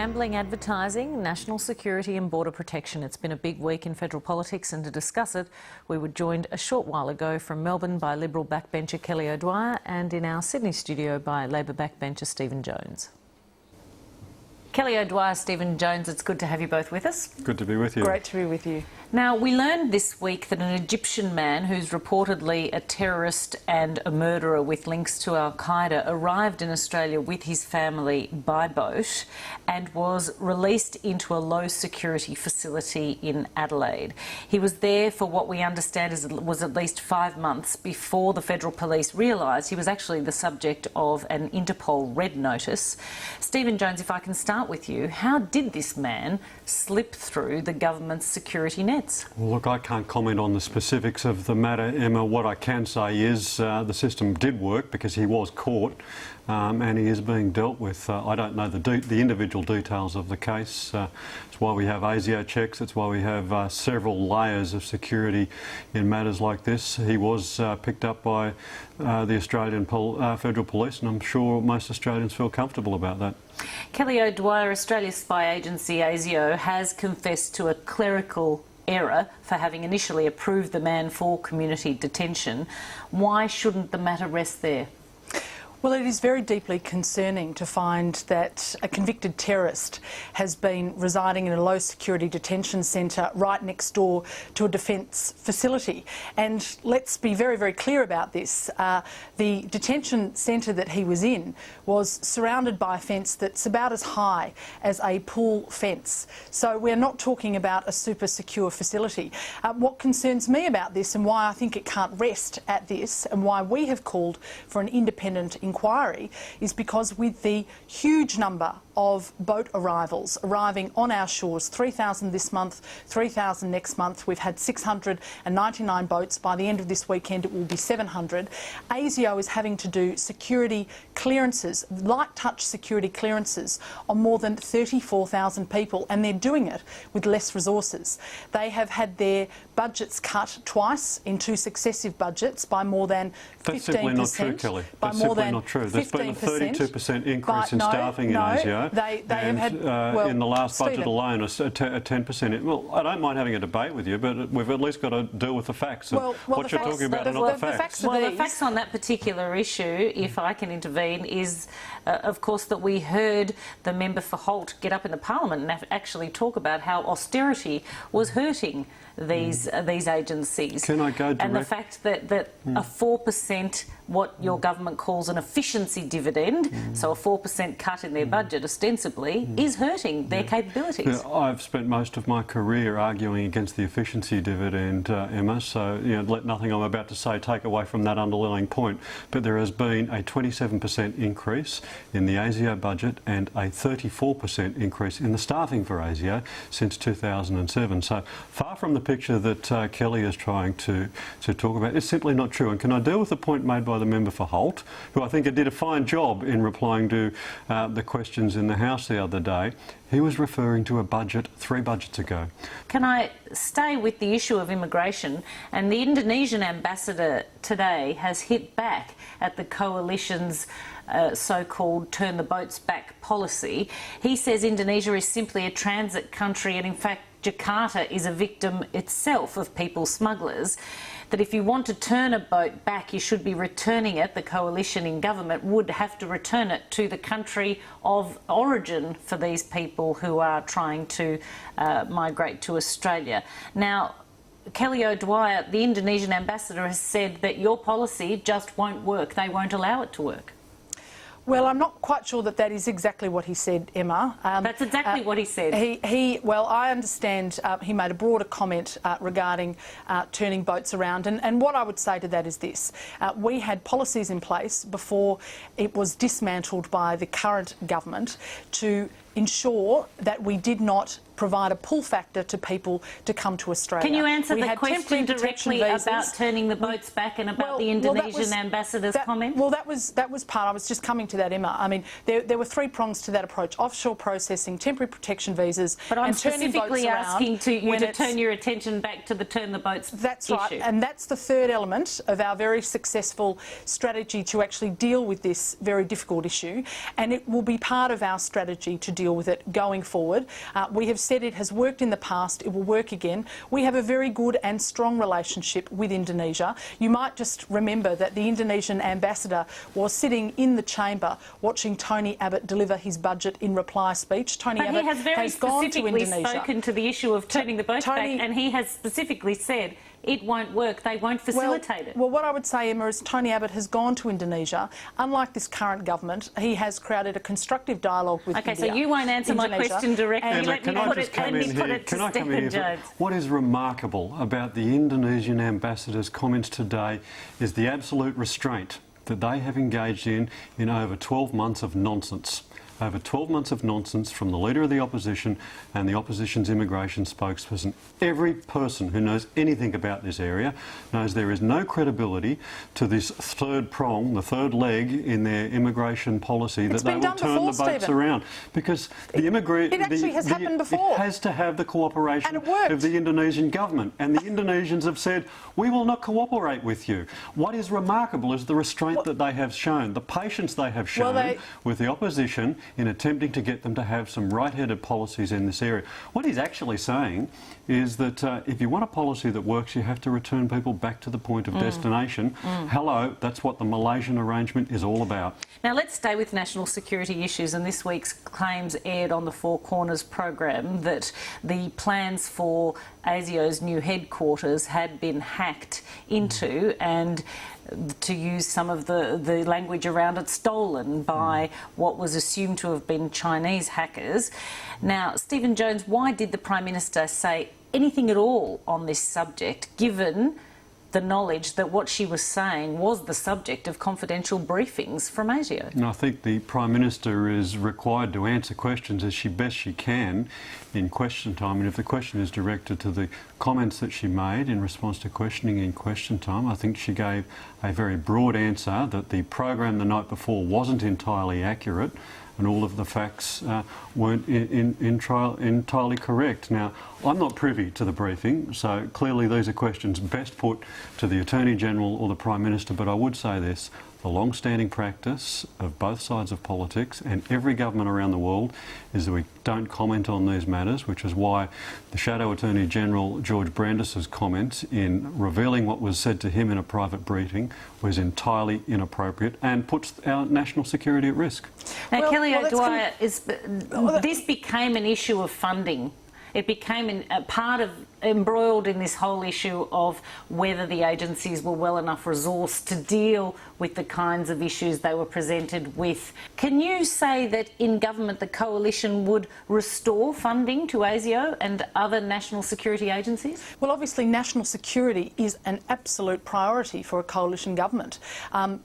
Gambling, advertising, national security and border protection. It's been a big week in federal politics, and to discuss it, we were joined a short while ago from Melbourne by Liberal backbencher Kelly O'Dwyer and in our Sydney studio by Labor backbencher Stephen Jones. Kelly O'Dwyer, Stephen Jones, it's good to have you both with us. Good to be with you. Great to be with you. Now, we learned this week that an Egyptian man who's reportedly a terrorist and a murderer with links to Al-Qaeda arrived in Australia with his family by boat and was released into a low-security facility in Adelaide. He was there for what we understand was at least 5 months before the federal police realised he was actually the subject of an Interpol red notice. Stephen Jones, if I can start with you, how did this man slip through the government's security nets? Well, look, I can't comment on the specifics of the matter, Emma. What I can say is the system did work because he was caught and he is being dealt with. I don't know the individual details of the case. It's why we have ASIO checks. It's why we have several layers of security in matters like this. He was picked up by the Australian Federal Police, and I'm sure most Australians feel comfortable about that. Kelly O'Dwyer, Australia's spy agency ASIO has confessed to a clerical error for having initially approved the man for community detention. Why shouldn't the matter rest there? Well, it is very deeply concerning to find that a convicted terrorist has been residing in a low-security detention centre right next door to a defence facility. And let's be very, very clear about this. The detention centre that he was in was surrounded by a fence that's about as high as a pool fence. So we're not talking about a super secure facility. What concerns me about this and why I think it can't rest at this and why we have called for an independent inquiry is because with the huge number of boat arrivals arriving on our shores, 3,000 this month, 3,000 next month, we've had 699 boats. By the end of this weekend it will be 700. ASIO is having to do security clearances, light touch security clearances on more than 34,000 people, and they're doing it with less resources. They have had their budgets cut twice in 2 successive budgets by more than 15%. That's simply not true, Kelly. That's simply not true. There's been a 32% increase in staffing in ASIO. They have had, in the last budget Stephen, alone, a 10%. Well, I don't mind having a debate with you, but we've at least got to deal with the facts. What you're talking about are not the facts. Well, the facts on that particular issue, if I can intervene, is, of course, that we heard the member for Holt get up in the Parliament and actually talk about how austerity was hurting these agencies. Can I go direct? And the fact that a 4%, what your government calls an efficiency dividend, so a 4% cut in their budget ostensibly, is hurting their capabilities. Yeah, I've spent most of my career arguing against the efficiency dividend, Emma, so let nothing I'm about to say take away from that underlying point. But there has been a 27% increase in the ASIO budget and a 34% increase in the staffing for ASIO since 2007. So far from the picture that Kelly is trying to talk about, it's simply not true. And can I deal with the point made by the member for Holt, who I think did a fine job in replying to the questions in the House the other day? He was referring to a budget 3 budgets ago. Can I stay with the issue of immigration? And the Indonesian ambassador today has hit back at the coalition's so-called turn the boats back policy. He says Indonesia is simply a transit country, and in fact Jakarta is a victim itself of people smugglers, that if you want to turn a boat back, you should be returning it. The coalition in government would have to return it to the country of origin for these people who are trying to migrate to Australia. Now, Kelly O'Dwyer, the Indonesian ambassador, has said that your policy just won't work. They won't allow it to work. Well, I'm not quite sure that is exactly what he said, Emma. That's exactly what he said. Well, I understand he made a broader comment regarding turning boats around. And what I would say to that is this. We had policies in place before it was dismantled by the current government to ensure that we did not provide a pull factor to people to come to Australia. Can you answer the question directly about turning the boats back and about the Indonesian ambassador's comment? Well, that was part. I was just coming to that, Emma. I mean, there were 3 prongs to that approach: offshore processing, temporary protection visas, but I'm and turning boats specifically asking you to turn your attention back to the turn the boats issue. That's right, and that's the 3rd element of our very successful strategy to actually deal with this very difficult issue, and it will be part of our strategy to deal deal with it going forward. We have said it has worked in the past, it will work again. We have a very good and strong relationship with Indonesia. You might just remember that the Indonesian ambassador was sitting in the chamber watching Tony Abbott deliver his budget in reply speech. Tony But Abbott he has very gone to specifically Indonesia. spoken to the issue of turning the boats back, and he has specifically said it won't work, they won't facilitate it. Well, what I would say, Emma, is Tony Abbott has gone to Indonesia. Unlike this current government, he has created a constructive dialogue with India. Okay, so you won't answer my question directly. Emma, Let me put it to Stephen Jones. What is remarkable about the Indonesian ambassador's comments today is the absolute restraint that they have engaged in over 12 months of nonsense. Over 12 months of nonsense from the Leader of the Opposition and the Opposition's immigration spokesperson. Every person who knows anything about this area knows there is no credibility to this third prong, the third leg in their immigration policy, that they will turn the boats around. Because the It actually has happened before. It has to have the cooperation And of the Indonesian government. And the Indonesians have said, we will not cooperate with you. What is remarkable is the restraint that they have shown, the patience they have shown with the opposition in attempting to get them to have some right-headed policies in this area. What he's actually saying is that if you want a policy that works, you have to return people back to the point of destination. Hello, that's what the Malaysian arrangement is all about. Now let's stay with national security issues, and this week's claims aired on the Four Corners program that the plans for ASIO's new headquarters had been hacked into and, to use some of the language around it, stolen by what was assumed to have been Chinese hackers. Now, Stephen Jones, why did the Prime Minister say anything at all on this subject, given the knowledge that what she was saying was the subject of confidential briefings from ASIO? And I think the Prime Minister is required to answer questions as best she can in question time. And if the question is directed to the comments that she made in response to questioning in question time, I think she gave a very broad answer that the program the night before wasn't entirely accurate and all of the facts weren't entirely correct. Now, I'm not privy to the briefing, so clearly these are questions best put to the Attorney-General or the Prime Minister, but I would say this. The long-standing practice of both sides of politics and every government around the world is that we don't comment on these matters, which is why the Shadow Attorney-General George Brandis's comments in revealing what was said to him in a private briefing was entirely inappropriate and puts our national security at risk. Now, Kelly O'Dwyer, this became an issue of funding. It became a part of, embroiled in this whole issue of whether the agencies were well enough resourced to deal with the kinds of issues they were presented with. Can you say that in government the coalition would restore funding to ASIO and other national security agencies? Well, obviously national security is an absolute priority for a coalition government.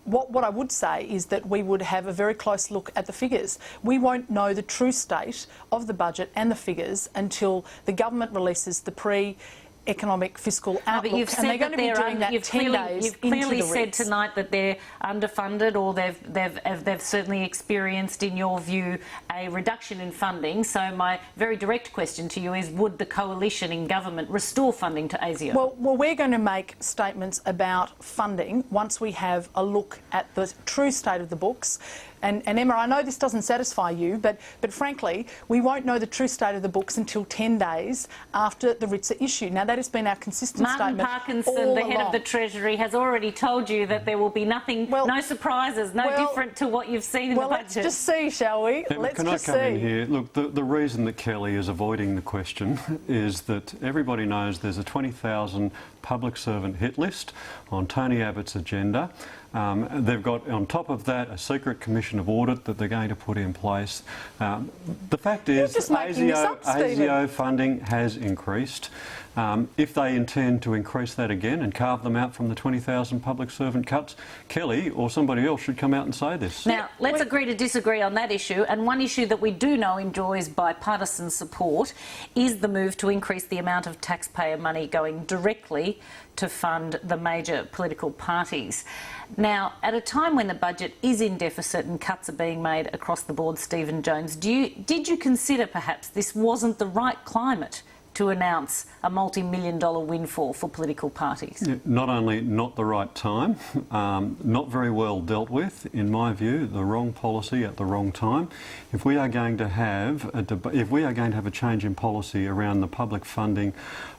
What I would say is that we would have a very close look at the figures. We won't know the true state of the budget and the figures until the government releases the pre-economic fiscal outlook, but you've and they're going to be doing that 10 days You've clearly into the said RITs. tonight that they're underfunded, or they've certainly experienced, in your view, a reduction in funding. So my very direct question to you is, would the coalition in government restore funding to ASIO? Well, we're going to make statements about funding once we have a look at the true state of the books. And Emma, I know this doesn't satisfy you, but frankly, we won't know the true state of the books until 10 days after the writs are issued. Now, that has been our consistent statement Martin Parkinson, all the head along. of the Treasury, has already told you that there will be nothing, no surprises, no different to what you've seen in the budget. Well, let's just see, shall we? Let's Can I just come see. in here? Look, the reason that Kelly is avoiding the question is that everybody knows there's a 20,000 public servant hit list on Tony Abbott's agenda. They've got, on top of that, a secret commission of audit that they're going to put in place. The fact is, ASIO funding has increased. If they intend to increase that again and carve them out from the 20,000 public servant cuts, Kelly or somebody else should come out and say this. Now, let's agree to disagree on that issue. And one issue that we do know enjoys bipartisan support is the move to increase the amount of taxpayer money going directly to fund the major political parties. Now, at a time when the budget is in deficit and cuts are being made across the board, Stephen Jones, did you consider perhaps this wasn't the right climate to announce a multi-million-dollar windfall for political parties? Yeah, not only not the right time, not very well dealt with, in my view, the wrong policy at the wrong time. If we are going to have a change in policy around the public funding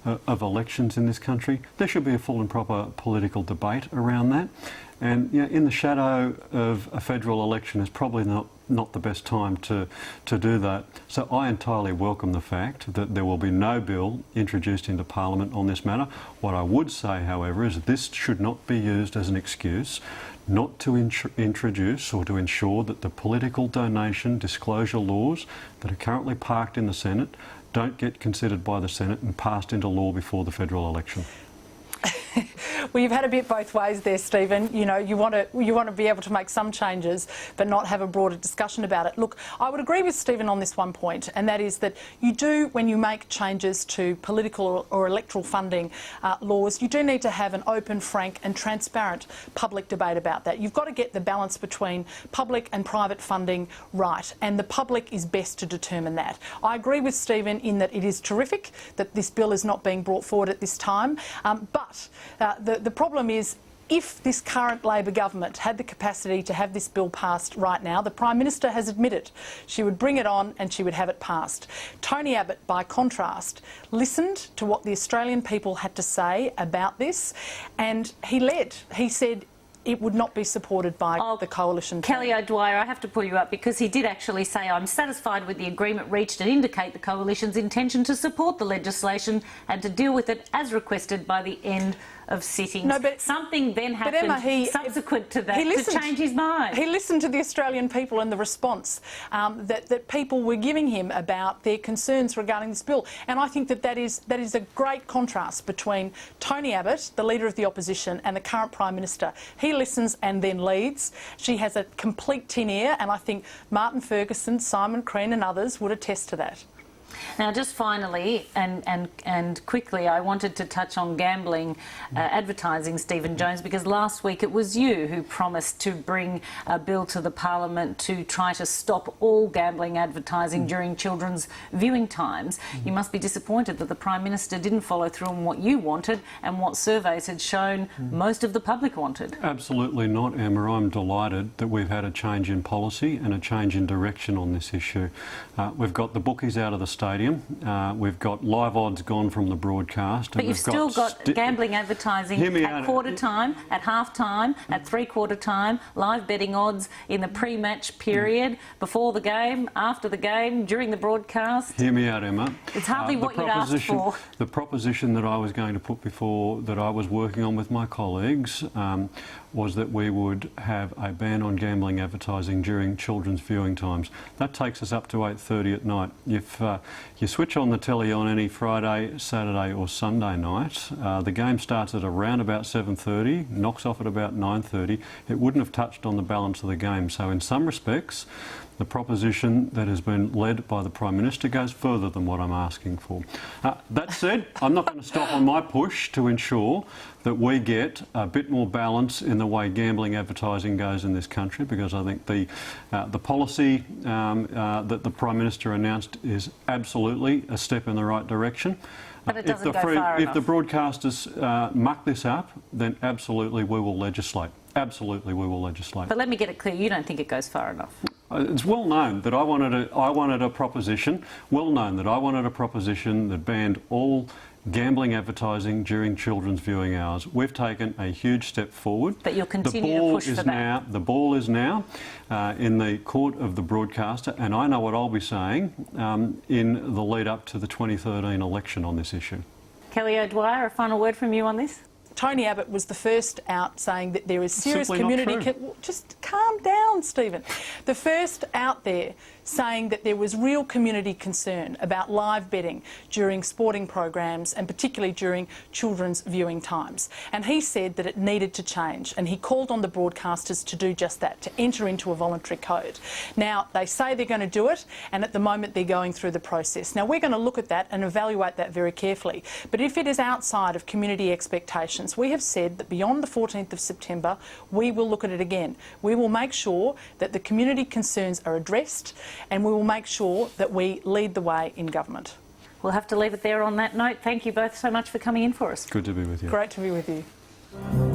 of elections in this country, there should be a full and proper political debate around that. And in the shadow of a federal election is probably not the best time to do that. So I entirely welcome the fact that there will be no bill introduced into Parliament on this matter. What I would say, however, is that this should not be used as an excuse not to introduce or to ensure that the political donation disclosure laws that are currently parked in the Senate don't get considered by the Senate and passed into law before the federal election. Well, you've had a bit both ways there, Stephen. You know, you want to be able to make some changes but not have a broader discussion about it. Look, I would agree with Stephen on this one point, and that is that you do, when you make changes to political or electoral funding laws, you do need to have an open, frank and transparent public debate about that. You've got to get the balance between public and private funding right, and the public is best to determine that. I agree with Stephen in that it is terrific that this bill is not being brought forward at this time, but the problem is, if this current Labor government had the capacity to have this bill passed right now, the Prime Minister has admitted she would bring it on and she would have it passed. Tony Abbott, by contrast, listened to what the Australian people had to say about this, and he led. He said it would not be supported by the coalition. Kelly O'Dwyer, I have to pull you up because he did actually say, I'm satisfied with the agreement reached and indicate the coalition's intention to support the legislation and to deal with it as requested by the end of sittings. No, but something then happened, Emma, subsequent to that, to change his mind. He listened to the Australian people and the response that people were giving him about their concerns regarding this bill. And I think that is a great contrast between Tony Abbott, the Leader of the Opposition, and the current Prime Minister. He listens and then leads. She has a complete tin ear, and I think Martin Ferguson, Simon Crean and others would attest to that. Now, just finally and quickly, I wanted to touch on gambling advertising, Stephen Jones, because last week it was you who promised to bring a bill to the Parliament to try to stop all gambling advertising during children's viewing times. You must be disappointed that the Prime Minister didn't follow through on what you wanted and what surveys had shown most of the public wanted. Absolutely not, Emma. I'm delighted that we've had a change in policy and a change in direction on this issue. We've got the bookies out of the stadium. We've got live odds gone from the broadcast. But you've still got gambling advertising at quarter time, at half time, at three-quarter time, live betting odds in the pre-match period, before the game, after the game, during the broadcast. Hear me out, Emma. It's hardly what you'd asked for. The proposition that I was going to put before, that I was working on with my colleagues, was that we would have a ban on gambling advertising during children's viewing times. That takes us up to 8:30 at night. If you switch on the telly on any Friday, Saturday or Sunday night, the game starts at around about 7:30, knocks off at about 9:30. It wouldn't have touched on the balance of the game. So in some respects, the proposition that has been led by the Prime Minister goes further than what I'm asking for. That said, I'm not going to stop on my push to ensure that we get a bit more balance in the way gambling advertising goes in this country, because I think the policy that the Prime Minister announced is absolutely a step in the right direction. But it doesn't go far enough. If the broadcasters muck this up, then absolutely we will legislate. Absolutely we will legislate. But let me get it clear, you don't think it goes far enough? It's well known that I wanted a proposition that banned all gambling advertising during children's viewing hours. We've taken a huge step forward. But you'll continue to push for that. The ball is now in the court of the broadcaster, and I know what I'll be saying in the lead up to the 2013 election on this issue. Kelly O'Dwyer, a final word from you on this? Tony Abbott was the first out saying that there is serious community... Just calm down, Stephen. The first out there saying that there was real community concern about live betting during sporting programs and particularly during children's viewing times. And he said that it needed to change, and he called on the broadcasters to do just that, to enter into a voluntary code. Now, they say they're going to do it, and at the moment they're going through the process. Now, we're going to look at that and evaluate that very carefully. But if it is outside of community expectations, we have said that beyond the 14th of September, we will look at it again. We will make sure that the community concerns are addressed, and we will make sure that we lead the way in government. We'll have to leave it there on that note. Thank you both so much for coming in for us. Good to be with you. Great to be with you.